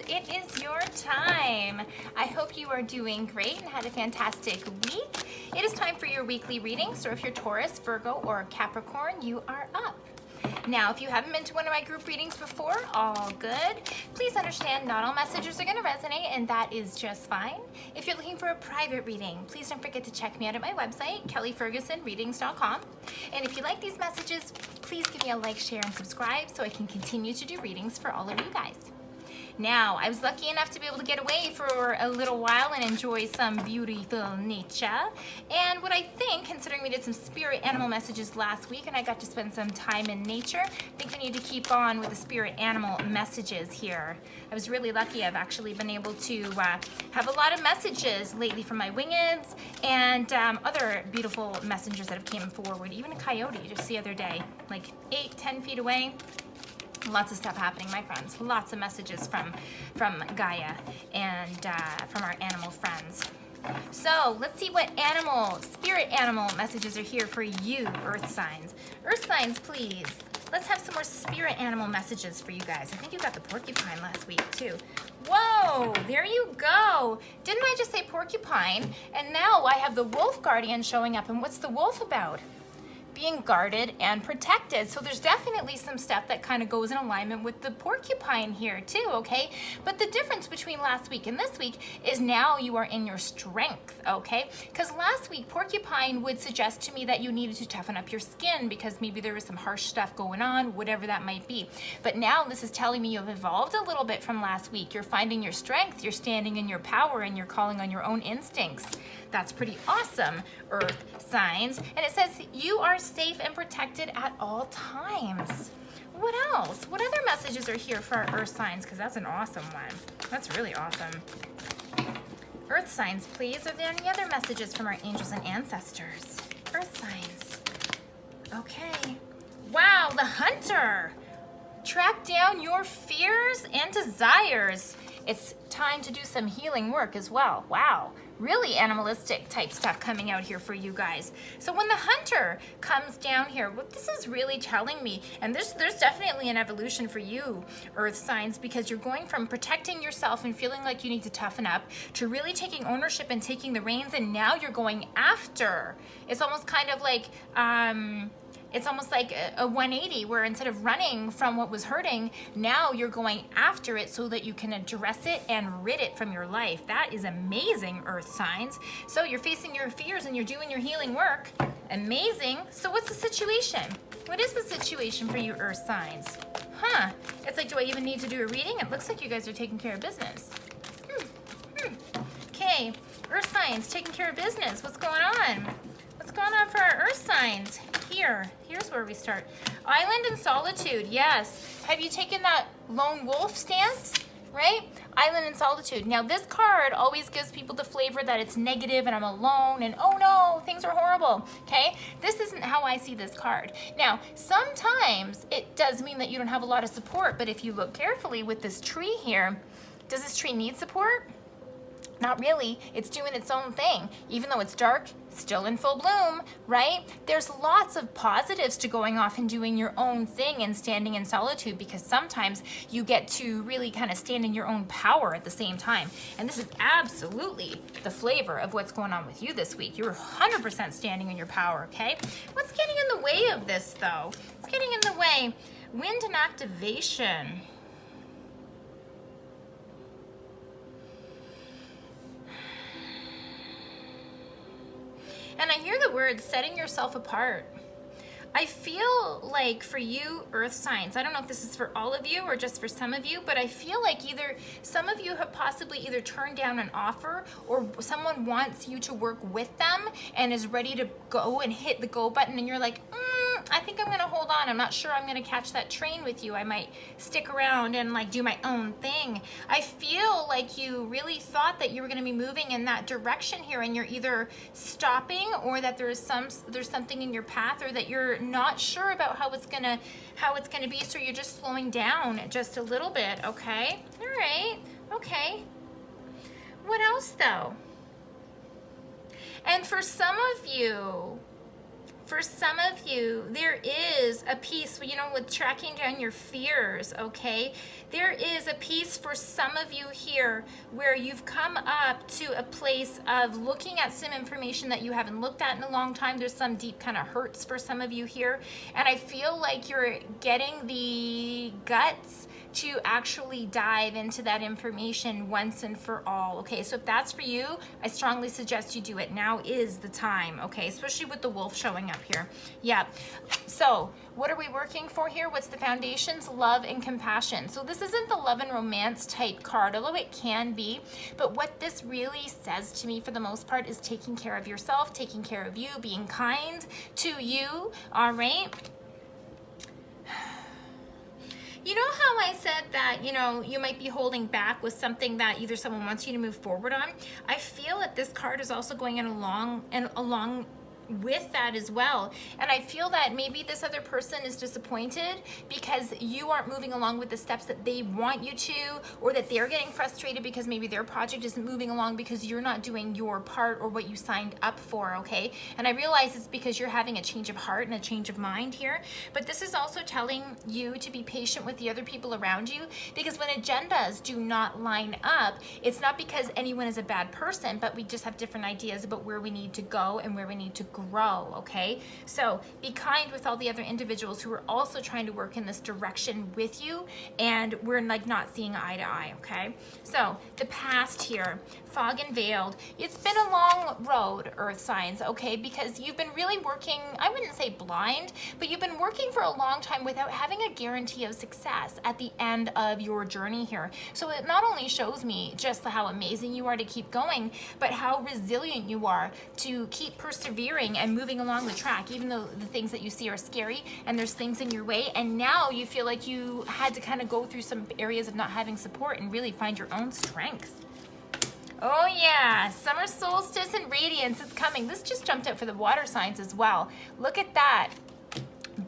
it is your time. I hope you are doing great and had a fantastic week. It is time for your weekly reading, so if you're Taurus, Virgo, or Capricorn, you are up. Now, if you haven't been to one of my group readings before, all good. Please understand not all messages are going to resonate, and that is just fine. If you're looking for a private reading, please don't forget to check me out at my website, kellyfergusonreadings.com. And if you like these messages, please give me a like, share, and subscribe so I can continue to do readings for all of you guys. Now, I was lucky enough to be able to get away for a little while and enjoy some beautiful nature. And what I think, considering we did some spirit animal messages last week and I got to spend some time in nature, I think we need to keep on with the spirit animal messages here. I was really lucky. I've actually been able to have a lot of messages lately from my wingeds and other beautiful messengers that have came forward. Even a coyote just the other day, like 8-10 feet away. Lots of stuff happening, my friends. Lots of messages from Gaia and from our animal friends. So let's see what spirit animal messages are here for you, Earth signs. Earth signs, please. Let's have some more spirit animal messages for you guys. I think you got the porcupine last week too. Whoa, there you go. Didn't I just say porcupine? And now I have the wolf guardian showing up. And what's the wolf about? Being guarded and protected. So there's definitely some stuff that kind of goes in alignment with the porcupine here too, okay? But the difference between last week and this week is now you are in your strength, okay? Because last week, porcupine would suggest to me that you needed to toughen up your skin because maybe there was some harsh stuff going on, whatever that might be. But now this is telling me you've evolved a little bit from last week. You're finding your strength, you're standing in your power, and you're calling on your own instincts. That's pretty awesome, Earth signs. And it says you are safe and protected at all times. What else? What other messages are here for our Earth signs? Because that's an awesome one. That's really awesome. Earth signs, please. Are there any other messages from our angels and ancestors? Earth signs. Okay. Wow, the hunter. Track down your fears and desires. It's time to do some healing work as well. Wow. Really animalistic type stuff coming out here for you guys. So when the hunter comes down here, what this is really telling me, and there's definitely an evolution for you, Earth signs, because you're going from protecting yourself and feeling like you need to toughen up to really taking ownership and taking the reins, and now you're going after. It's almost kind of like, it's almost like a 180 where instead of running from what was hurting, now you're going after it so that you can address it and rid it from your life. That is amazing, Earth signs. So you're facing your fears and you're doing your healing work. Amazing. So what's the situation? What is the situation for you, Earth signs? Huh. It's like, do I even need to do a reading? It looks like you guys are taking care of business. Okay, Earth signs, taking care of business. What's going on? What's going on for our Earth signs? Here's where we start. Island and solitude, yes. Have you taken that lone wolf stance, right? Island and solitude. Now this card always gives people the flavor that it's negative and I'm alone and oh no, things are horrible, okay? This isn't how I see this card. Now, sometimes it does mean that you don't have a lot of support, but if you look carefully with this tree here, does this tree need support? Not really. It's doing its own thing. Even though it's dark, still in full bloom, right? There's lots of positives to going off and doing your own thing and standing in solitude, because sometimes you get to really kind of stand in your own power at the same time. And this is absolutely the flavor of what's going on with you this week. You're 100% standing in your power, okay? What's getting in the way of this, though? What's getting in the way? Wind and activation. And I hear the word setting yourself apart. I feel like for you, Earth signs, I don't know if this is for all of you or just for some of you, but I feel like either some of you have possibly either turned down an offer or someone wants you to work with them and is ready to go and hit the go button, and you're like, I think I'm gonna hold on. I'm not sure I'm gonna catch that train with you. I might stick around and like do my own thing. I feel like you really thought that you were gonna be moving in that direction here, and you're either stopping or that there's something in your path, or that you're not sure about how it's gonna be, so you're just slowing down just a little bit, okay? All right, okay. What else though? And for some of you, For some of you, there is a piece, you know, with tracking down your fears, okay? There is a piece for some of you here where you've come up to a place of looking at some information that you haven't looked at in a long time. There's some deep kind of hurts for some of you here. And I feel like you're getting the guts to actually dive into that information once and for all, okay? So if that's for you, I strongly suggest you do it. Now is the time, okay? Especially with the wolf showing up here. Yeah. So what are we working for here? What's the foundations? Love and compassion. So this isn't the love and romance type card, although it can be. But what this really says to me for the most part is taking care of yourself, taking care of you, being kind to you, all right? You know how I said that, you know, you might be holding back with something that either someone wants you to move forward on? I feel that this card is also going along with that as well. And I feel that maybe this other person is disappointed because you aren't moving along with the steps that they want you to, or that they're getting frustrated because maybe their project isn't moving along because you're not doing your part or what you signed up for, okay? And I realize it's because you're having a change of heart and a change of mind here, but this is also telling you to be patient with the other people around you, because when agendas do not line up, it's not because anyone is a bad person, but we just have different ideas about where we need to go and where we need to grow, okay? So be kind with all the other individuals who are also trying to work in this direction with you, and we're like not seeing eye to eye, okay? So the past here, fog and veiled. It's been a long road, earth signs, okay? Because you've been really working, I wouldn't say blind, but you've been working for a long time without having a guarantee of success at the end of your journey here. So it not only shows me just how amazing you are to keep going, but how resilient you are to keep persevering and moving along the track, even though the things that you see are scary and there's things in your way. And now you feel like you had to kind of go through some areas of not having support and really find your own strength. Oh yeah, summer solstice and radiance is coming. This just jumped up for the water signs as well. Look at that.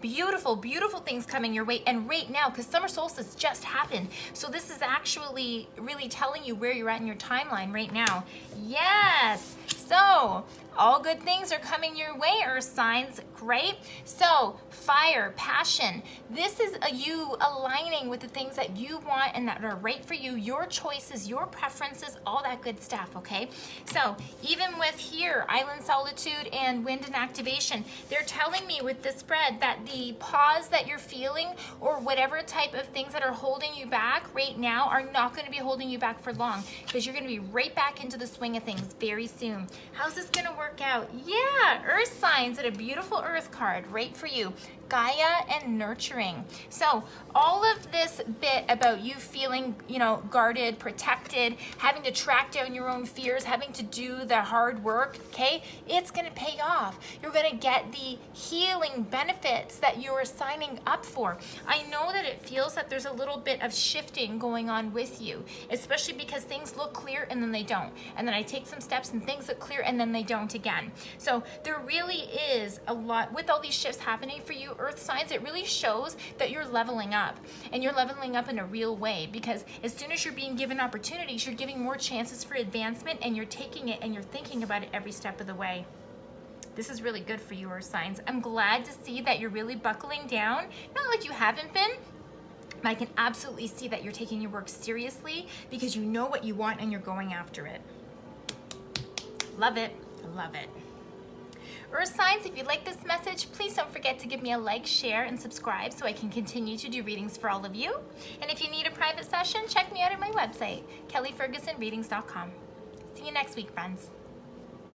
Beautiful, beautiful things coming your way. And right now, because summer solstice just happened, so this is actually really telling you where you're at in your timeline right now. Yes, so all good things are coming your way, earth signs. Great. So fire, passion, this is you aligning with the things that you want and that are right for you, your choices, your preferences, all that good stuff, okay? So even with here, island solitude and wind and activation, they're telling me with this spread that the pause that you're feeling or whatever type of things that are holding you back right now are not going to be holding you back for long, because you're going to be right back into the swing of things very soon. How's this going to work out? Yeah, earth signs and a beautiful earth card right for you. Gaia and nurturing. So all of this bit about you feeling, you know, guarded, protected, having to track down your own fears, having to do the hard work, okay, it's going to pay off. You're going to get the healing benefits that you're signing up for. I know that it feels that there's a little bit of shifting going on with you, especially because things look clear and then they don't. And then I take some steps and things look clear and then they don't again. So there really is a lot with all these shifts happening for you, earth signs. It really shows that you're leveling up, and you're leveling up in a real way, because as soon as you're being given opportunities, you're giving more chances for advancement, and you're taking it and you're thinking about it every step of the way. This is really good for you, earth signs. I'm glad to see that you're really buckling down. Not like you haven't been, but I can absolutely see that you're taking your work seriously because you know what you want and you're going after it. Love it. Love it. Earth signs, if you like this message, please don't forget to give me a like, share, and subscribe so I can continue to do readings for all of you. And if you need a private session, check me out at my website, kellyfergusonreadings.com. See you next week, friends.